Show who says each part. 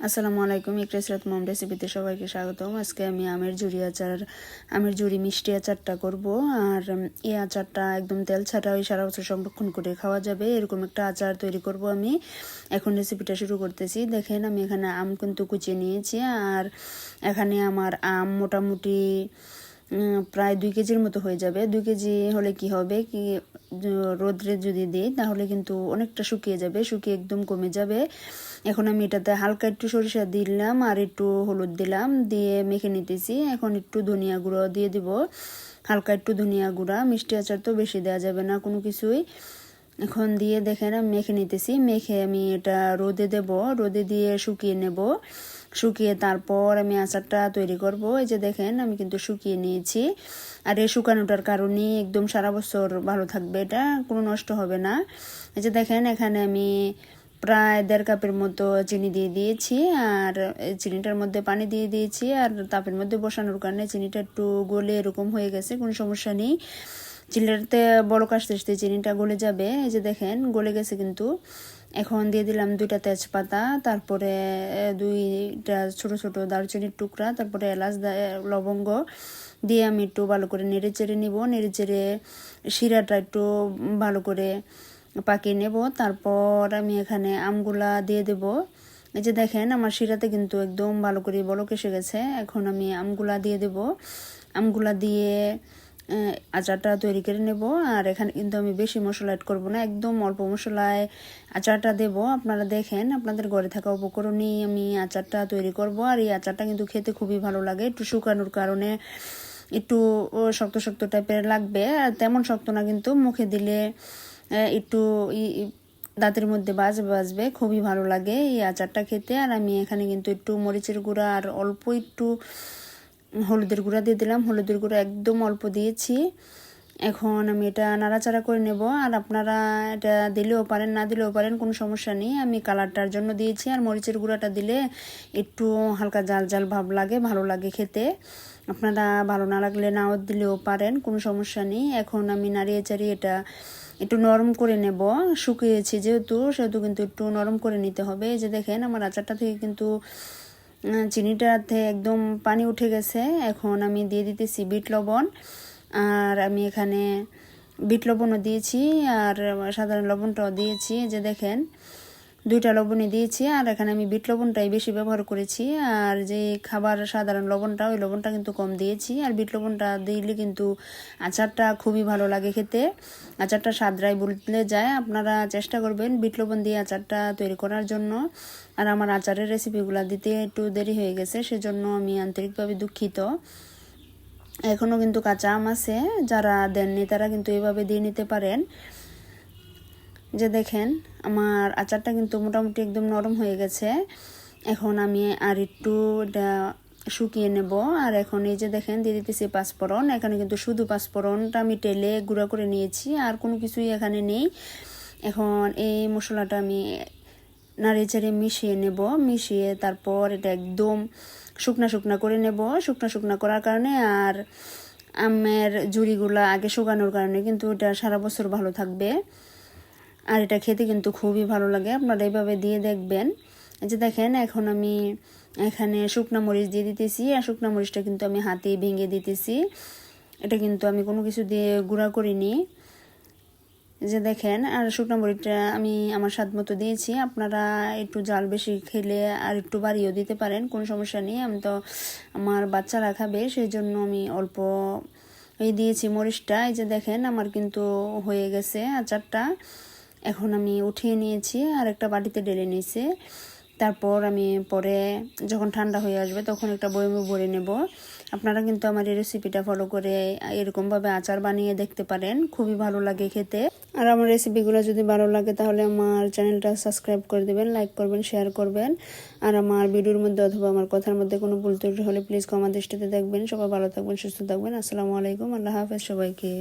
Speaker 1: আসসালামু আলাইকুম। ইকরাসরাত মম রেসিপিতে সবাইকে স্বাগতম। আজকে আমি আমের ঝুরি মিষ্টি আচারটা করব। আর এই আচারটা একদম তেল ছাড়া ওই সারা বছর সংরক্ষণ করে খাওয়া যাবে এরকম একটা আচার তৈরি করব আমি। এখন রেসিপিটা শুরু করতেছি। দেখেন আমি এখানে আম কিন্তু কুচিয়ে নিয়েছি। আর এখানে আমার আম মোটামুটি প্রায় 2 কেজির মতো হয়ে যাবে। 2 কেজি হলে কি হবে কি, রোদ্রে যদি দিই তাহলে কিন্তু অনেকটা শুকিয়ে যাবে, শুকিয়ে একদম কমে যাবে। এখন আমি এটাতে হালকা একটু সরিষা দিলাম আর একটু হলুদ দিলাম, দিয়ে মেখে নিতেছি। এখন একটু ধনিয়া গুঁড়ো দিয়ে দিব, হালকা একটু ধনিয়া গুঁড়া। মিষ্টি আচার তো বেশি দেওয়া যাবে না কোনো কিছুই। এখন দিয়ে দেখেন আমি মেখে নিতেছি। মেখে আমি এটা রোদে দেব, রোদে দিয়ে শুকিয়ে নেব। শুকিয়ে তারপর আমি আচারটা তৈরি করব। এই যে দেখেন আমি কিন্তু শুকিয়ে নিয়েছি। আর এই শুকানোটার কারণে একদম সারা বছর ভালো থাকবে, এটা কোনো নষ্ট হবে না। এই যে দেখেন এখানে আমি প্রায় 1.5 কাপের মতো চিনি দিয়ে দিয়েছি। আর চিনিটার মধ্যে পানি দিয়ে দিয়েছি। আর তাপের মধ্যে বসানোর কারণে চিনিটা একটু গলে এরকম হয়ে গেছে, কোনো সমস্যা নেই। চিনিটাতে বড় আস্তে আস্তে চিনিটা গলে যাবে। এই যে দেখেন গলে গেছে কিন্তু। এখন দিয়ে দিলাম 2টা তেজপাতা, তারপরে 2টা ছোট ছোট দারচিনির টুকরা, তারপরে এলাচ লবঙ্গ দিয়ে আমি একটু ভালো করে নেড়ে চেড়ে নিব। নেড়ে চেড়ে শিরাটা একটু ভালো করে পাকিয়ে নেব। তারপর আমি এখানে আমগুলা দিয়ে দেব। এই যে দেখেন আমার শিরাতে কিন্তু একদম ভালো করে বলক এসে গেছে। এখন আমি আমগুলা দিয়ে দেব। আমগুলা দিয়ে আচারটা তৈরি করে নেব। আর এখানে কিন্তু আমি বেশি মশলা অ্যাড করব না, একদম অল্প মশলায় আচারটা দেব। আপনারা দেখেন আপনাদের ঘরে থাকা উপকরণেই আমি আচারটা তৈরি করব। আর এই আচারটা কিন্তু খেতে খুবই ভালো লাগে। একটু শুকানোর কারণে একটু শক্ত শক্ত টাইপের লাগবে, আর তেমন শক্ত না, কিন্তু মুখে দিলে একটু দাঁতের মধ্যে বাজবে, খুবই ভালো লাগে এই আচারটা খেতে। আর আমি এখানে কিন্তু একটু মরিচের গুঁড়া আর অল্প একটু হলুদের গুঁড়া দিয়ে দিলাম। হলুদের গুঁড়া একদম অল্প দিয়েছি। এখন আমি এটা নাড়াচাড়া করে নেব। আর আপনারা এটা দিলেও পারেন, না দিলেও পারেন, কোনো সমস্যা নেই। আমি কালারটার জন্য দিয়েছি। আর মরিচের গুঁড়াটা দিলে একটু হালকা জাল জাল ভাব লাগে, ভালো লাগে খেতে। আপনারা ভালো না লাগলে নাও দিলেও পারেন, কোনো সমস্যা নেই। এখন আমি নাড়িয়ে চাড়িয়ে এটা একটু নরম করে নেব। শুকিয়েছি যেহেতু, সেহেতু কিন্তু একটু নরম করে নিতে হবে। এই যে দেখেন আমার আচারটা থেকে কিন্তু চিনিটাতে একদম পানি উঠে গেছে। এখন আমি দিয়ে দিতেছি বিট লবণ। আর আমি এখানে বিট লবণও দিয়েছি আর সাধারণ লবণটাও দিয়েছি। যে দেখেন 2টা লবণই দিয়েছি। আর এখানে আমি বিট লবণটাই বেশি ব্যবহার করেছি। আর যে খাবার সাধারণ লবণটা, ওই লবণটা কিন্তু কম দিয়েছি। আর বিট লবণটা দিলে কিন্তু আচারটা খুবই ভালো লাগে খেতে, আচারটা স্বাদরাই বলতে যায়। আপনারা চেষ্টা করবেন বিট লবণ দিয়ে আচারটা তৈরি করার জন্য। আর আমার আচারের রেসিপিগুলো দিতে একটু দেরি হয়ে গেছে, সেজন্য আমি আন্তরিকভাবে দুঃখিত। এখনও কিন্তু কাঁচা আম আছে, যারা দেননি তারা কিন্তু এভাবে দিয়ে নিতে পারেন। যে দেখেন আমার আচারটা কিন্তু মোটামুটি একদম নরম হয়ে গেছে। এখন আমি আর একটু এটা শুকিয়ে নেব। আর এখন এই যে দেখেন দিয়ে দিতেছি পাঁচফোড়ন। এখানে কিন্তু শুধু পাঁচফোড়নটা আমি তেলে গুঁড়া করে নিয়েছি, আর কোনো কিছুই এখানে নেই। এখন এই মশলাটা আমি নাড়িয়ে চাড়িয়ে মিশিয়ে নেব। মিশিয়ে তারপর এটা একদম শুকনা শুকনা করে নেব। শুকনা শুকনা করার কারণে আর আমের ঝুড়িগুলো আগে শুকানোর কারণে কিন্তু এটা সারা বছর ভালো থাকবে। আর এটা খেতে কিন্তু খুবই ভালো লাগে, আপনারা এইভাবে দিয়ে দেখবেন। এই যে দেখেন এখন আমি এখানে শুকনা মরিচ দিয়ে দিতেছি। আর শুকনা মরিচটা কিন্তু আমি হাতে ভেঙে দিতেছি, এটা কিন্তু আমি কোনো কিছু দিয়ে গুঁড়া করিনি। যে দেখেন আর শুকনা মরিচটা আমি আমার স্বাদ মতো দিয়েছি। আপনারা একটু জাল বেশি খেলে আর একটু বাড়িয়েও দিতে পারেন, কোনো সমস্যা নেই। আমি তো আমার বাচ্চারা খাবে, সেই জন্য আমি অল্প দিয়েছি মরিচটা। এই যে দেখেন আমার কিন্তু হয়ে গেছে আচারটা। এখন আমি উঠিয়ে নিয়েছি আর একটা বাটিতে ঢেলে নিয়েছি। তারপর আমি পরে যখন ঠান্ডা হয়ে আসবে তখন একটা বয়মে ভরে নেব। আপনারা কিন্তু আমার এই রেসিপিটা ফলো করে এরকমভাবে আচার বানিয়ে দেখতে পারেন, খুবই ভালো লাগে খেতে। আর আমার রেসিপিগুলো যদি ভালো লাগে তাহলে আমার চ্যানেলটা সাবস্ক্রাইব করে দেবেন, লাইক করবেন, শেয়ার করবেন। আর আমার ভিডিওর মধ্যে অথবা আমার কথার মধ্যে কোনো ভুল ত্রুটি হলে প্লিজ ক্ষমা দৃষ্টিতে দেখবেন। সবাই ভালো থাকবেন, সুস্থ থাকবেন। আসসালামু আলাইকুম, আল্লাহ হাফেজ সবাইকে।